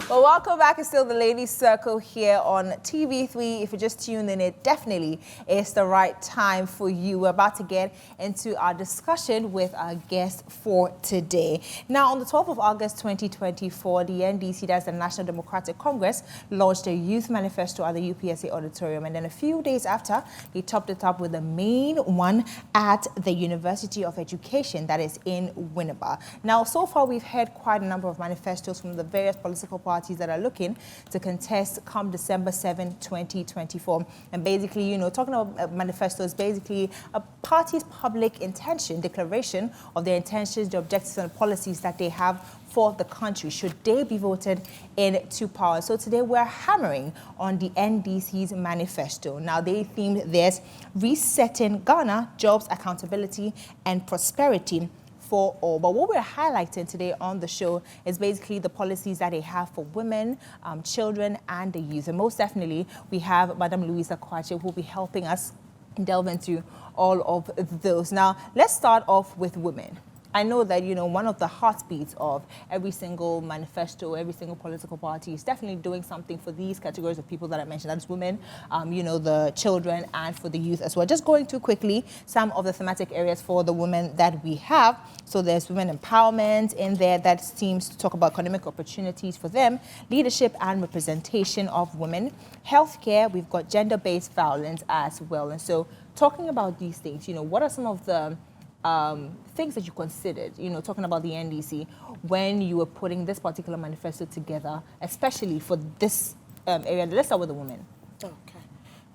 Well, welcome back. It's still the Ladies Circle here on TV3. If you're just tuned in, it definitely is the right time for you. We're about to get into our discussion with our guest for today. Now, on the 12th of August 2024, the NDC, that's the National Democratic Congress, launched a youth manifesto at the UPSA auditorium. And then a few days after, they topped it up with the main one at the University of Education, that is in Winneba. Now, so far, we've heard quite a number of manifestos from the various political parties that are looking to contest come December 7, 2024. And basically, talking about manifestos, basically a party's public intention, declaration of their intentions, the objectives and policies that they have for the country, should they be voted into power. So today we're hammering on the NDC's manifesto. Now, they themed this resetting Ghana, jobs, accountability, and prosperity for all. But what we're highlighting today on the show is basically the policies that they have for women, children, and the youth. And most definitely, we have Madam Luisa Kwakye, who will be helping us delve into all of those. Now, let's start off with women. I know that, one of the heartbeats of every single manifesto, every single political party is definitely doing something for these categories of people that I mentioned. That's women, the children, and for the youth as well. Just going through quickly some of the thematic areas for the women that we have. So there's women empowerment in there that seems to talk about economic opportunities for them, leadership and representation of women, healthcare. We've got gender-based violence as well. And so talking about these things, what are some of the things that you considered, talking about the NDC, when you were putting this particular manifesto together, especially for this area? Let's start with the women. Okay.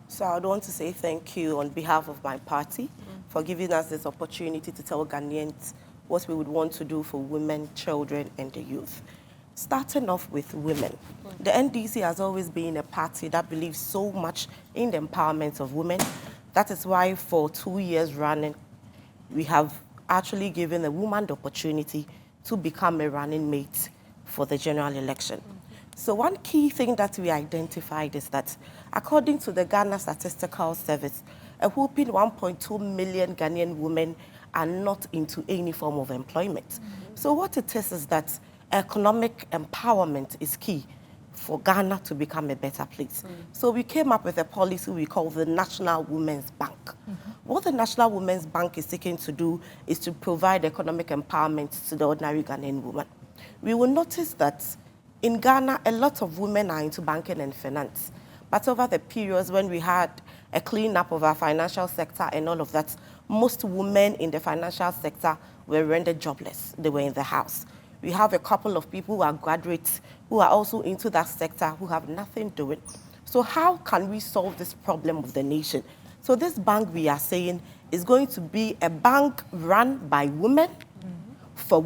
So I would want to say thank you on behalf of my party for giving us this opportunity to tell Ghanaians what we would want to do for women, children, and the youth. Starting off with women. The NDC has always been a party that believes so much in the empowerment of women. That is why for 2 years running, we have actually given a woman the opportunity to become a running mate for the general election. So one key thing that we identified is that according to the Ghana Statistical Service, a whopping 1.2 million Ghanaian women are not into any form of employment. So what it is that economic empowerment is key for Ghana to become a better place. So we came up with a policy we call the National Women's Bank. What the National Women's Bank is seeking to do is to provide economic empowerment to the ordinary Ghanaian woman. We will notice that in Ghana, a lot of women are into banking and finance. But over the periods when we had a clean-up of our financial sector and all of that, most women in the financial sector were rendered jobless. They were in the house. We have a couple of people who are graduates who are also into that sector who have nothing doing. So how can we solve this problem of the nation? So this bank, we are saying, is going to be a bank run by women, for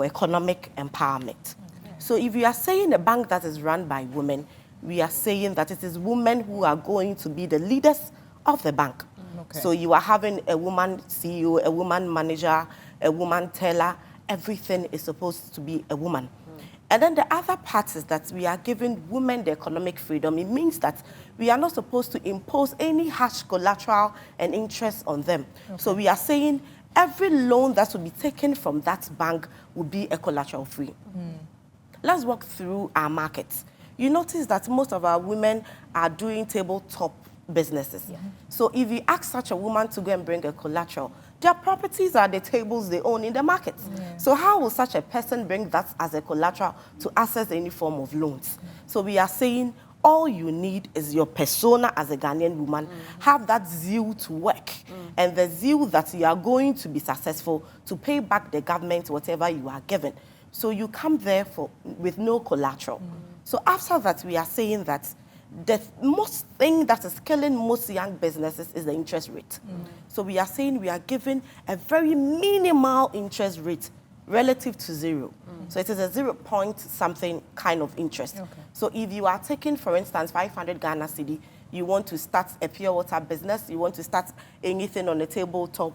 economic empowerment. So if we are saying a bank that is run by women, we are saying that it is women who are going to be the leaders of the bank. So you are having a woman CEO, a woman manager, a woman teller. Everything is supposed to be a woman. And then the other part is that we are giving women the economic freedom. It means that we are not supposed to impose any harsh collateral and interest on them. So we are saying every loan that will be taken from that bank will be a collateral free. Let's walk through our markets. You notice that most of our women are doing tabletop businesses. So if you ask such a woman to go and bring a collateral, their properties are the tables they own in the markets. So how will such a person bring that as a collateral to access any form of loans? So we are saying all you need is your persona as a Ghanaian woman. Have that zeal to work and the zeal that you are going to be successful to pay back the government whatever you are given. So you come there with no collateral. So after that, we are saying that the most thing that is killing most young businesses is the interest rate. So we are saying we are giving a very minimal interest rate relative to zero. So it is a 0 point something kind of interest. So if you are taking, for instance, 500 Ghana cedi, you want to start a pure water business, you want to start anything on the tabletop,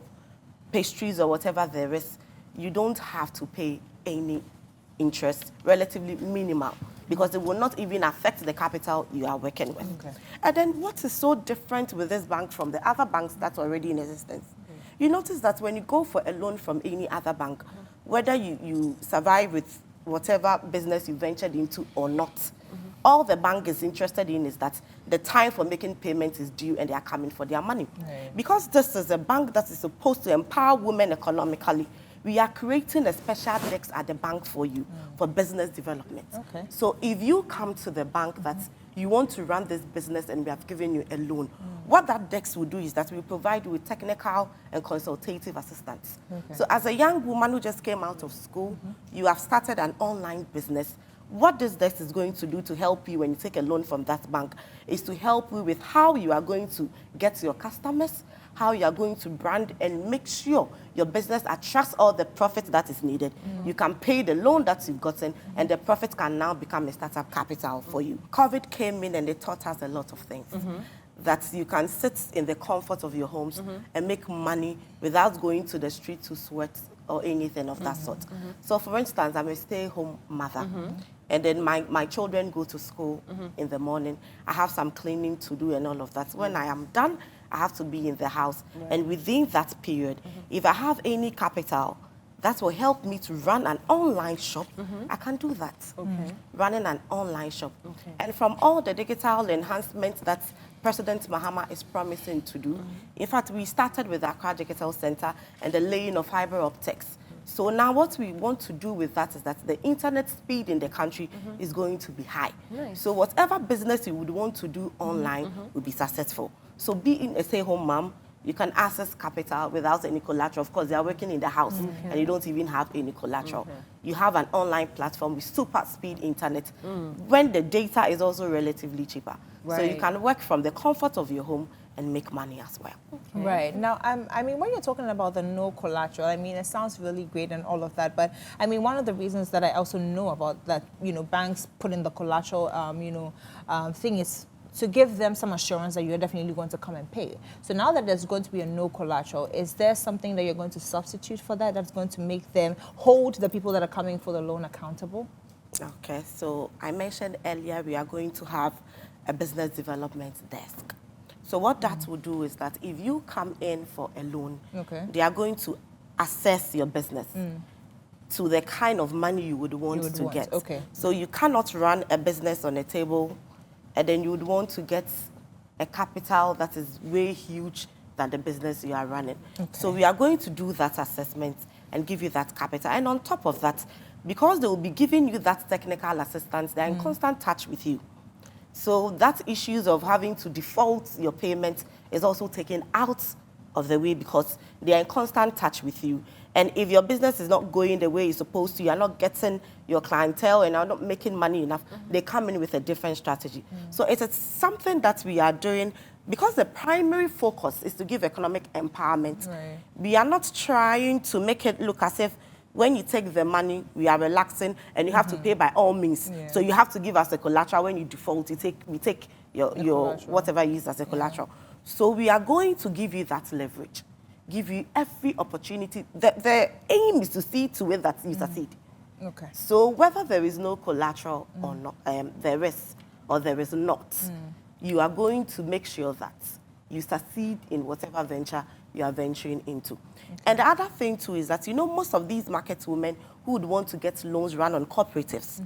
pastries or whatever there is, you don't have to pay any interest, relatively minimal, because it will not even affect the capital you are working with. And then what is so different with this bank from the other banks that's already in existence? You notice that when you go for a loan from any other bank, whether you survive with whatever business you ventured into or not. All the bank is interested in is that the time for making payments is due and they are coming for their money. Right. Because this is a bank that is supposed to empower women economically, we are creating a special desk at the bank for you for business development. Okay. So if you come to the bank that you want to run this business and we have given you a loan, what that desk will do is that we provide you with technical and consultative assistance. Okay. So as a young woman who just came out of school, you have started an online business. What this desk is going to do to help you when you take a loan from that bank is to help you with how you are going to get your customers, how you are going to brand and make sure your business attracts all the profit that is needed. You can pay the loan that you've gotten and the profit can now become a startup capital for you. COVID came in and it taught us a lot of things. That you can sit in the comfort of your homes and make money without going to the street to sweat or anything of that sort. So for instance, I'm a stay-home mother. And then my children go to school in the morning. I have some cleaning to do and all of that. When I am done, I have to be in the house. Right. And within that period, if I have any capital that will help me to run an online shop, I can do that. Running an online shop. And from all the digital enhancements that President Mahama is promising to do, in fact, we started with Accra Digital Center and the laying of fiber optics. So now what we want to do with that is that the internet speed in the country is going to be high. Nice. So whatever business you would want to do online will be successful. So being a stay-home mom, you can access capital without any collateral. Of course, they are working in the house and you don't even have any collateral. You have an online platform with super speed internet when the data is also relatively cheaper. Right. So you can work from the comfort of your home and make money as well. Right. Now, I mean, when you're talking about the no collateral, I mean, it sounds really great and all of that, but I mean, one of the reasons that I also know about that, you know, banks put in the collateral, thing is to give them some assurance that you're definitely going to come and pay. So now that there's going to be a no collateral, is there something that you're going to substitute for that that's going to make them hold the people that are coming for the loan accountable? Okay, so I mentioned earlier we are going to have a business development desk. So what that will do is that if you come in for a loan, they are going to assess your business to the kind of money you would want to get. Okay. So you cannot run a business on a table and then you would want to get a capital that is way huge than the business you are running. Okay. So we are going to do that assessment and give you that capital. And on top of that, because they will be giving you that technical assistance, they're in constant touch with you. So that issues of having to default your payment is also taken out of the way because they are in constant touch with you. And if your business is not going the way it's supposed to, you're not getting your clientele and are not making money enough, they come in with a different strategy. So it is something that we are doing because the primary focus is to give economic empowerment. Right. We are not trying to make it look as if when you take the money, we are relaxing and you have to pay by all means. Yeah. So you have to give us a collateral. When you default, we take your whatever you use as a collateral. So we are going to give you that leverage, give you every opportunity. The aim is to see to it that you succeed. Okay. So whether there is no collateral or not, there is or there is not, you are going to make sure that you succeed in whatever venture you are venturing into. Okay. And the other thing too is that, you know, most of these market women who would want to get loans run on cooperatives.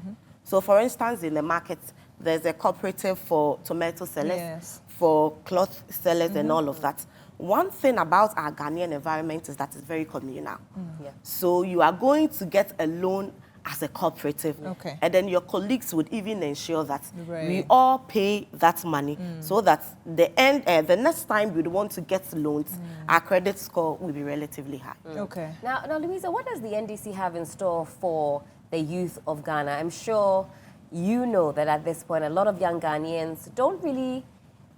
So for instance, in the market, there's a cooperative for tomato sellers, for cloth sellers and all of that. One thing about our Ghanaian environment is that it's very communal. So you are going to get a loan as a cooperative. And then your colleagues would even ensure that we all pay that money so that the next time we'd want to get loans, our credit score will be relatively high. Okay. Now, Luisa, what does the NDC have in store for the youth of Ghana? I'm sure you know that at this point, a lot of young Ghanaians don't really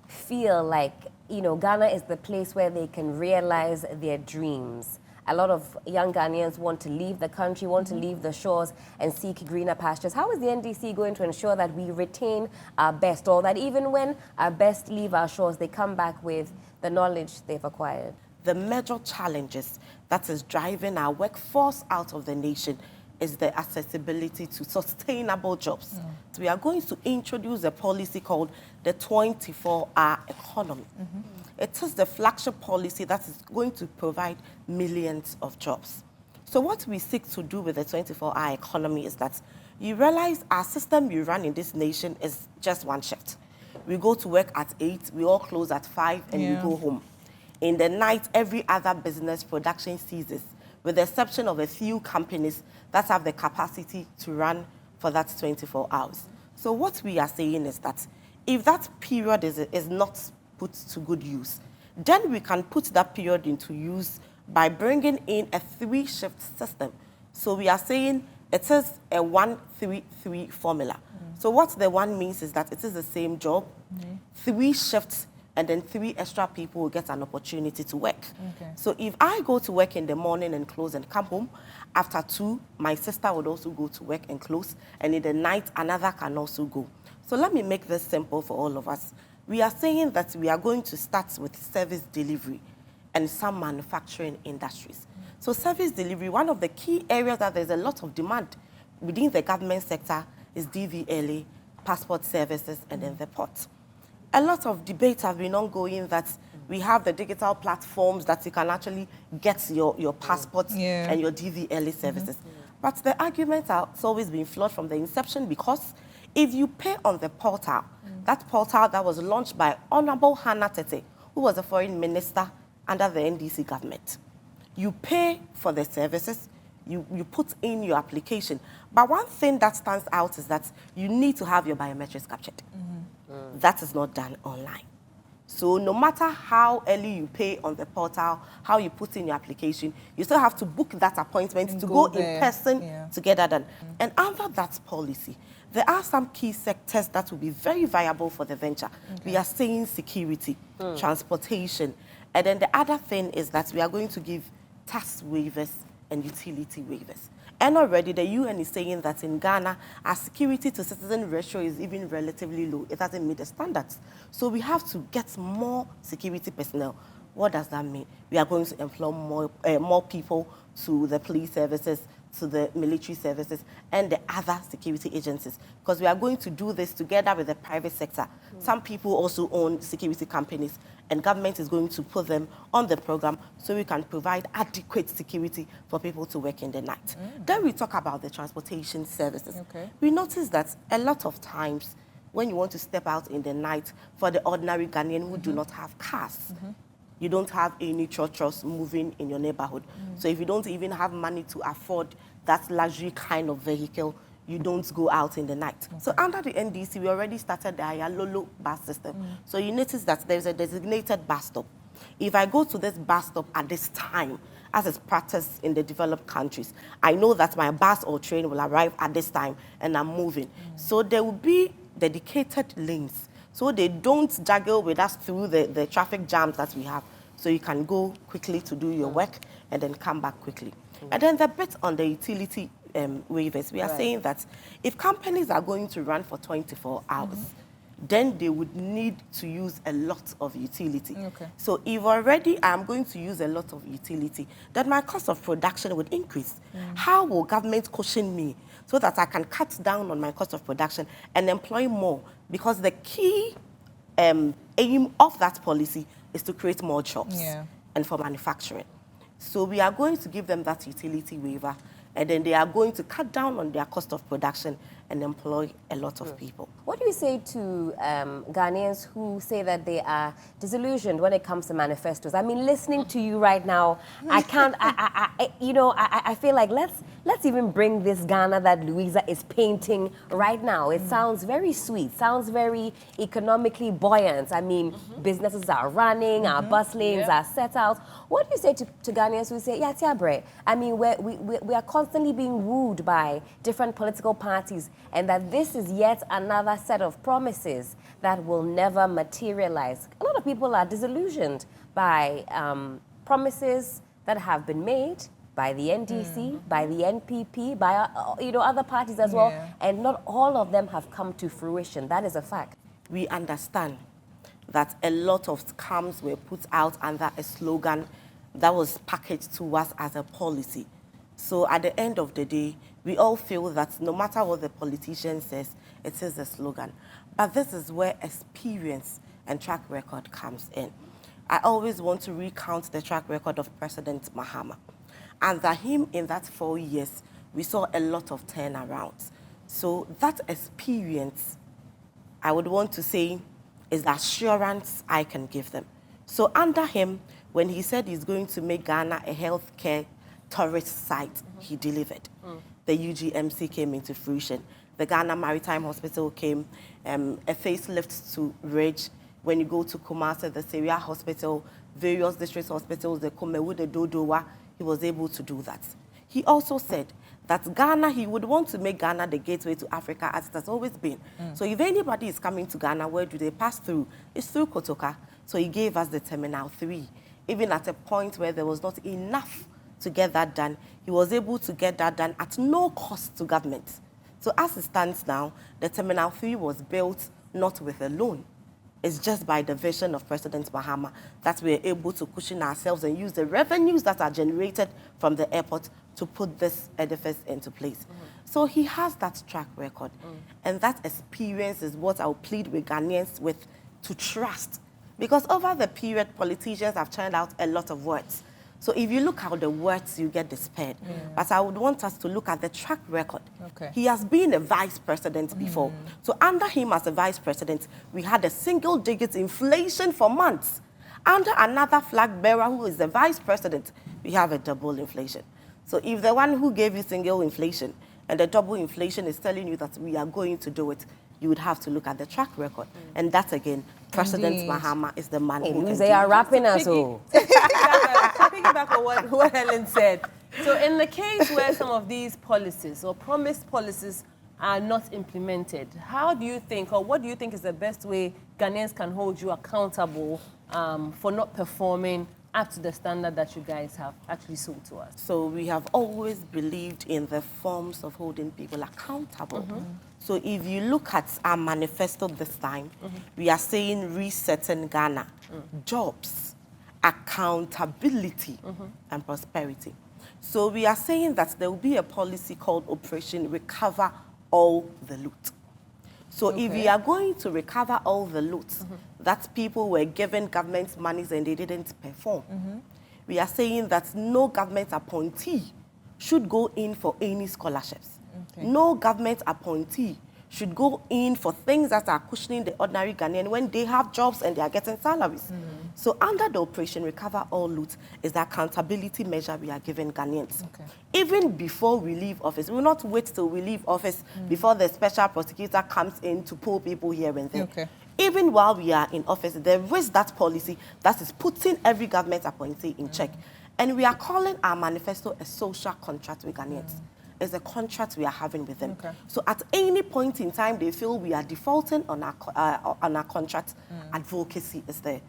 feel like, you know, Ghana is the place where they can realize their dreams. A lot of young Ghanaians want to leave the country, want to leave the shores and seek greener pastures. How is the NDC going to ensure that we retain our best, or that even when our best leave our shores, they come back with the knowledge they've acquired? The major challenges that is driving our workforce out of the nation is the accessibility to sustainable jobs. So we are going to introduce a policy called the 24-hour economy. It is the flagship policy that is going to provide millions of jobs. So what we seek to do with the 24-hour economy is that you realize our system we run in this nation is just one shift. We go to work at 8, we all close at 5, and we go home. In the night, every other business production ceases, with the exception of a few companies that have the capacity to run for that 24 hours. So what we are saying is that if that period is not put to good use, then we can put that period into use by bringing in a 3-shift system. So we are saying it is a 1-3-3 formula. So what the one means is that it is the same job, 3 shifts, and then 3 extra people will get an opportunity to work. So if I go to work in the morning and close and come home, after 2, my sister would also go to work and close, and in the night, another can also go. So let me make this simple for all of us. We are saying that we are going to start with service delivery and some manufacturing industries. So service delivery, one of the key areas that there's a lot of demand within the government sector is DVLA, passport services, and then the port. A lot of debates have been ongoing that we have the digital platforms that you can actually get your passports and your DVLA services. But the argument has always been flawed from the inception, because if you pay on the portal, that portal that was launched by Honorable Hannah Tete, who was a foreign minister under the NDC government, you pay for the services, you put in your application. But one thing that stands out is that you need to have your biometrics captured. That is not done online. So no matter how early you pay on the portal, how you put in your application, you still have to book that appointment to go in person to get that done. And under that policy, there are some key sectors that will be very viable for the venture. We are saying security, transportation, and then the other thing is that we are going to give tax waivers and utility waivers. And already the UN is saying that in Ghana, our security to citizen ratio is even relatively low. It doesn't meet the standards. So we have to get more security personnel. What does that mean? We are going to employ more people to the police services, to the military services, and the other security agencies, because we are going to do this together with the private sector. Some people also own security companies, and government is going to put them on the program so we can provide adequate security for people to work in the night. Then we talk about the transportation services. We notice that a lot of times when you want to step out in the night, for the ordinary Ghanaian who do not have cars, you don't have any churches moving in your neighborhood. So if you don't even have money to afford that luxury kind of vehicle, you don't go out in the night. So under the NDC, we already started the Ayalolo bus system. So you notice that there's a designated bus stop. If I go to this bus stop at this time, as is practiced in the developed countries, I know that my bus or train will arrive at this time and I'm moving. So there will be dedicated lanes, so they don't juggle with us through the traffic jams that we have. So you can go quickly to do your work and then come back quickly. And then the bit on the utility waivers, we are saying that if companies are going to run for 24 hours, then they would need to use a lot of utility. So if already I'm going to use a lot of utility, then my cost of production would increase. How will government cushion me so that I can cut down on my cost of production and employ more? Because the key aim of that policy is to create more jobs and for manufacturing. So we are going to give them that utility waiver, and then they are going to cut down on their cost of production and employ a lot of people. What do you say to Ghanaians who say that they are disillusioned when it comes to manifestos? I mean, listening to you right now, I can't, I feel like let's even bring this Ghana that Luisa is painting right now. It sounds very sweet, sounds very economically buoyant. I mean, businesses are running, our bus lanes are set out. What do you say to Ghanaians who say, yeah, Tiabre, I mean, we are constantly being wooed by different political parties, and that this is yet another set of promises that will never materialize? A lot of people are disillusioned by promises that have been made by the NDC, by the NPP, by other parties as well, and not all of them have come to fruition. That is a fact. We understand that a lot of scams were put out under a slogan that was packaged to us as a policy. So at the end of the day, we all feel that no matter what the politician says, it is a slogan. But this is where experience and track record comes in. I always want to recount the track record of President Mahama. Under him, in that 4 years, we saw a lot of turnarounds. So that experience, I would want to say, is the assurance I can give them. So under him, when he said he's going to make Ghana a healthcare tourist site, he delivered. The UGMC came into fruition. The Ghana Maritime Hospital came, a facelift to Ridge. When you go to Kumasi, the Syria Hospital, various district hospitals, the Kumewu, the Dodowa, he was able to do that. He also said that Ghana, he would want to make Ghana the gateway to Africa, as it has always been. So if anybody is coming to Ghana, where do they pass through? It's through Kotoka. So he gave us the Terminal 3. Even at a point where there was not enough to get that done, he was able to get that done at no cost to government. So as it stands now, the Terminal 3 was built not with a loan. It's just by the vision of President Mahama that we're able to cushion ourselves and use the revenues that are generated from the airport to put this edifice into place. So he has that track record. And that experience is what I'll plead with Ghanaians with to trust. Because over the period, politicians have churned out a lot of words. So if you look at the words, you get despaired. But I would want us to look at the track record. He has been a vice president before. So under him as a vice president, we had a single-digit inflation for months. Under another flag bearer who is the vice president, we have a double inflation. So if the one who gave you single inflation and the double inflation is telling you that we are going to do it, you would have to look at the track record. And that, again, President Mahama is the man who can They are wrapping us all. Piggyback on what Helen said. So in the case where some of these policies or promised policies are not implemented, how do you think, or what do you think is the best way Ghanaians can hold you accountable for not performing up to the standard that you guys have actually sold to us? So we have always believed in the forms of holding people accountable. So if you look at our manifesto this time, we are saying resetting Ghana, jobs, accountability, and prosperity. So we are saying that there will be a policy called Operation Recover All the Loot. So if we are going to recover all the loot that people were given government monies and they didn't perform, we are saying that no government appointee should go in for any scholarships. No government appointee should go in for things that are cushioning the ordinary Ghanaian when they have jobs and they are getting salaries. So under the Operation Recover All Loot is the accountability measure we are giving Ghanaians. Even before we leave office, we will not wait till we leave office before the special prosecutor comes in to pull people here and there. Even while we are in office, there is that policy that is putting every government appointee in check. And we are calling our manifesto a social contract with Ghanaians. It's a contract we are having with them. So at any point in time they feel we are defaulting on our contract, advocacy is there.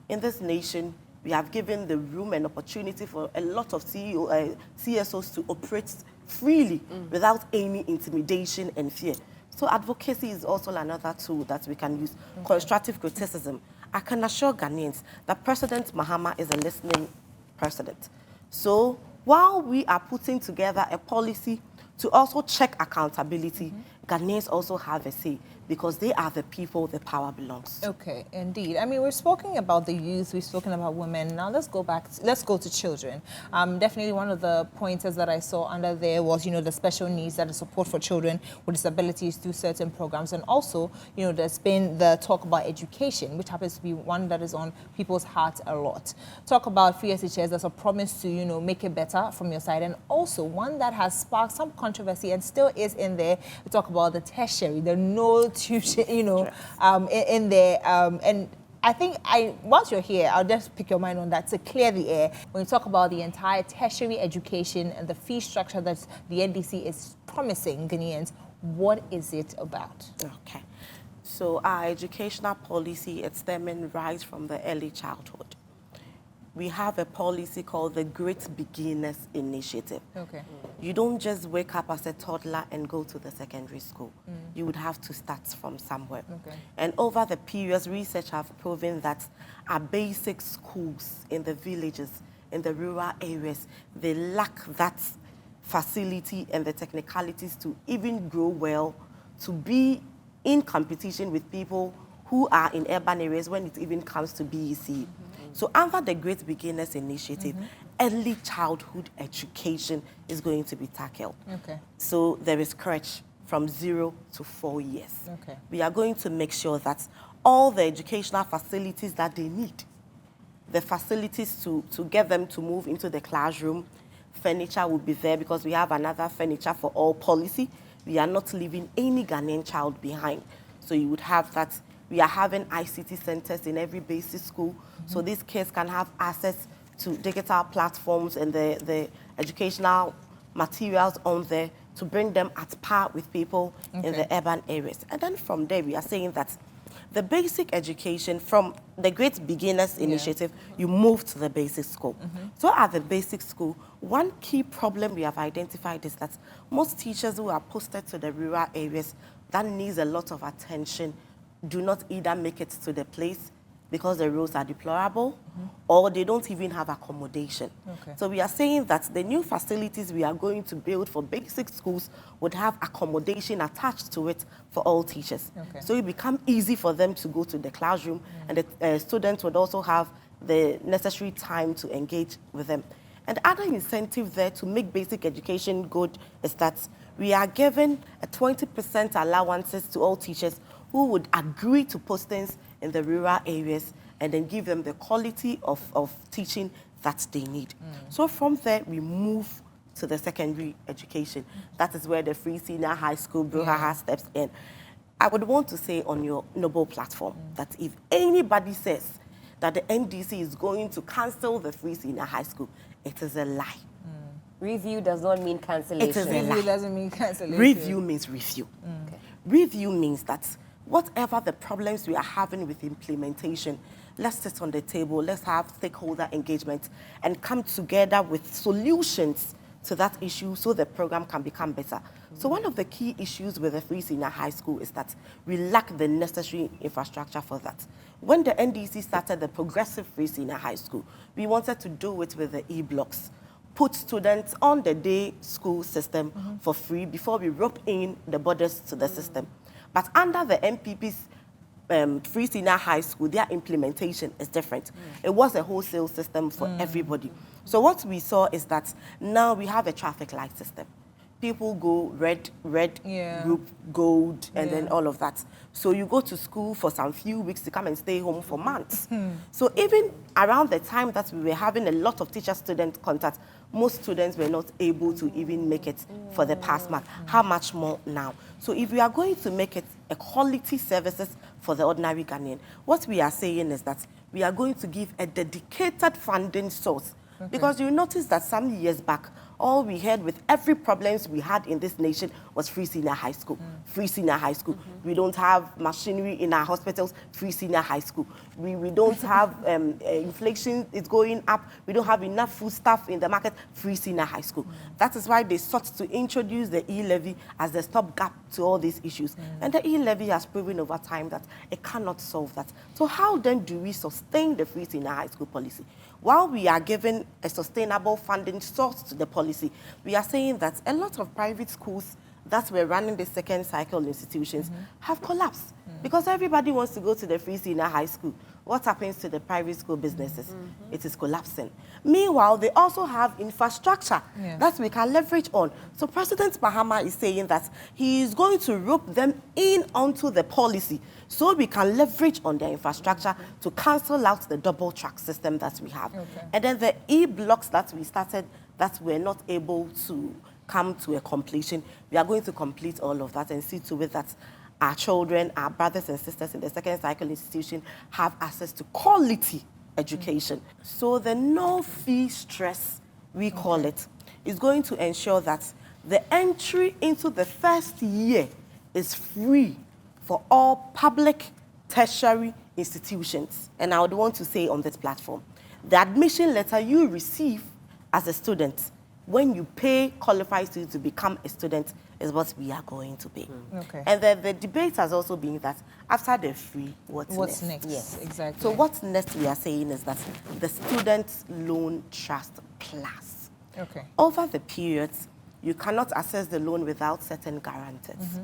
In this nation, we have given the room and opportunity for a lot of CSOs to operate freely without any intimidation and fear. So advocacy is also another tool that we can use. Constructive criticism. I can assure Ghanaians that President Mahama is a listening president. So while we are putting together a policy to also check accountability, Ghanaians also have a say because they are the people the power belongs to. Okay, indeed. I mean, we've spoken about the youth, we've spoken about women. Now let's go back, let's go to children. Definitely one of the pointers that I saw under there was, you know, the special needs and the support for children with disabilities through certain programs. And also, you know, there's been the talk about education, which happens to be one that is on people's hearts a lot. Talk about free SHS, there's a promise to, you know, make it better from your side. And also one that has sparked some controversy and still is in there. We talk about the tertiary, the no tuition, you know, in there. And I think once you're here, I'll just pick your mind on that to clear the air. When you talk about the entire tertiary education and the fee structure that the NDC is promising Ghanaians, what is it about? Okay. So our educational policy, it's stemming right from the early childhood. We have a policy called the Great Beginners Initiative. Okay. You don't just wake up as a toddler and go to the secondary school. You would have to start from somewhere. Okay. And over the periods, research have proven that our basic schools in the villages, in the rural areas, they lack that facility and the technicalities to even grow well, to be in competition with people who are in urban areas when it even comes to BEC. So under the Great Beginners Initiative, early childhood education is going to be tackled. Okay. So there is crèche from 0 to 4 years. Okay. We are going to make sure that all the educational facilities that they need, the facilities to get them to move into the classroom, furniture will be there because we have another furniture for all policy. We are not leaving any Ghanaian child behind. So you would have that. We are having ICT centers in every basic school, so these kids can have access to digital platforms and the educational materials on there to bring them at par with people in the urban areas. And then from there, we are saying that the basic education from the Great Beginners Initiative, you move to the basic school. So at the basic school, one key problem we have identified is that most teachers who are posted to the rural areas that needs a lot of attention do not either make it to the place because the roads are deplorable, or they don't even have accommodation. Okay. So we are saying that the new facilities we are going to build for basic schools would have accommodation attached to it for all teachers. Okay. So it become easy for them to go to the classroom, and the students would also have the necessary time to engage with them. And other incentive there to make basic education good is that we are giving a 20% allowances to all teachers who would agree to postings in the rural areas and then give them the quality of teaching that they need. So from there, we move to the secondary education. That is where the free senior high school, Bruhaha steps in. I would want to say on your Noble platform that if anybody says that the NDC is going to cancel the free senior high school, it is a lie. Review does not mean cancellation. It is a Review lie. doesn't mean cancellation. Review means review. Okay. Review means that whatever the problems we are having with implementation, let's sit on the table, let's have stakeholder engagement, and come together with solutions to that issue so the program can become better. So one of the key issues with the free senior high school is that we lack the necessary infrastructure for that. When the NDC started the progressive free senior high school, we wanted to do it with the e-blocks, put students on the day school system for free before we rope in the borders to the system. But under the MPP's free senior high school, their implementation is different. It was a wholesale system for everybody. So what we saw is that now we have a traffic light system. People go red group, gold, and then all of that. So you go to school for some few weeks to come and stay home for months. So even around the time that we were having a lot of teacher-student contact, most students were not able to even make it for the past month. How much more now? So if we are going to make it a quality services for the ordinary Ghanaian, what we are saying is that we are going to give a dedicated funding source. Because you notice that some years back, all we heard with every problems we had in this nation was free senior high school. Free senior high school. We don't have machinery in our hospitals. Free senior high school. We don't have inflation is going up. We don't have enough food stuff in the market. Free senior high school. That is why they sought to introduce the e-levy as the stopgap to all these issues. And the e-levy has proven over time that it cannot solve that. So how then do we sustain the free senior high school policy? While we are giving a sustainable funding source to the policy, we are saying that a lot of private schools that were running the second cycle institutions have collapsed because everybody wants to go to the free senior high school. What happens to the private school businesses? It is collapsing. Meanwhile, they also have infrastructure that we can leverage on. So President Mahama is saying that he is going to rope them in onto the policy so we can leverage on their infrastructure to cancel out the double track system that we have. And then the e-blocks that we started that were not able to come to a completion, we are going to complete all of that and see to it that our children, our brothers and sisters in the second cycle institution have access to quality education. So the no-fee stress, we call it, is going to ensure that the entry into the first year is free for all public tertiary institutions. And I would want to say on this platform, the admission letter you receive as a student when you pay qualifies you to become a student is what we are going to pay. And the debate has also been that after the free, what's next? Yes, exactly. So what's next we are saying is that the Student Loan Trust Plus. Over the periods, you cannot access the loan without certain guarantors.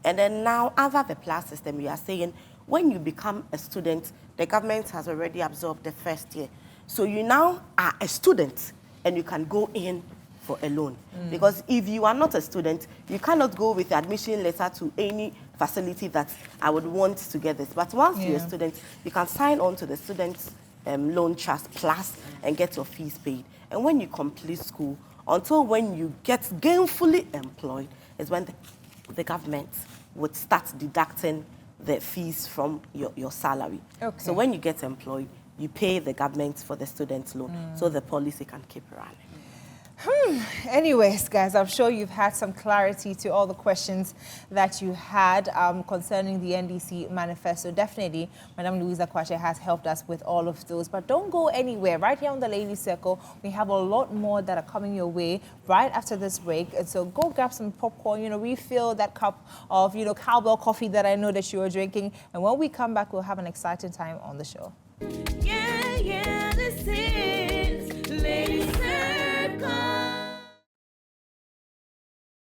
And then now, under the Plus system, we are saying when you become a student, the government has already absorbed the first year. So you now are a student. and you can go in for a loan. Because if you are not a student, you cannot go with the admission letter to any facility that I would want to get this. But once you're a student, you can sign on to the Student Loan Trust Plus and get your fees paid. And when you complete school, until when you get gainfully employed, is when the government would start deducting the fees from your salary. Okay. So when you get employed, you pay the government for the student loan so the policy can keep running. Anyways, guys, I'm sure you've had some clarity to all the questions that you had concerning the NDC manifesto. Definitely, Madam Luisa Kwakye has helped us with all of those. But don't go anywhere. Right here on the Ladies Circle, we have a lot more that are coming your way right after this break. And so go grab some popcorn, refill that cup of, cowbell coffee that I know that you are drinking. And when we come back, we'll have an exciting time on the show. Yeah, this is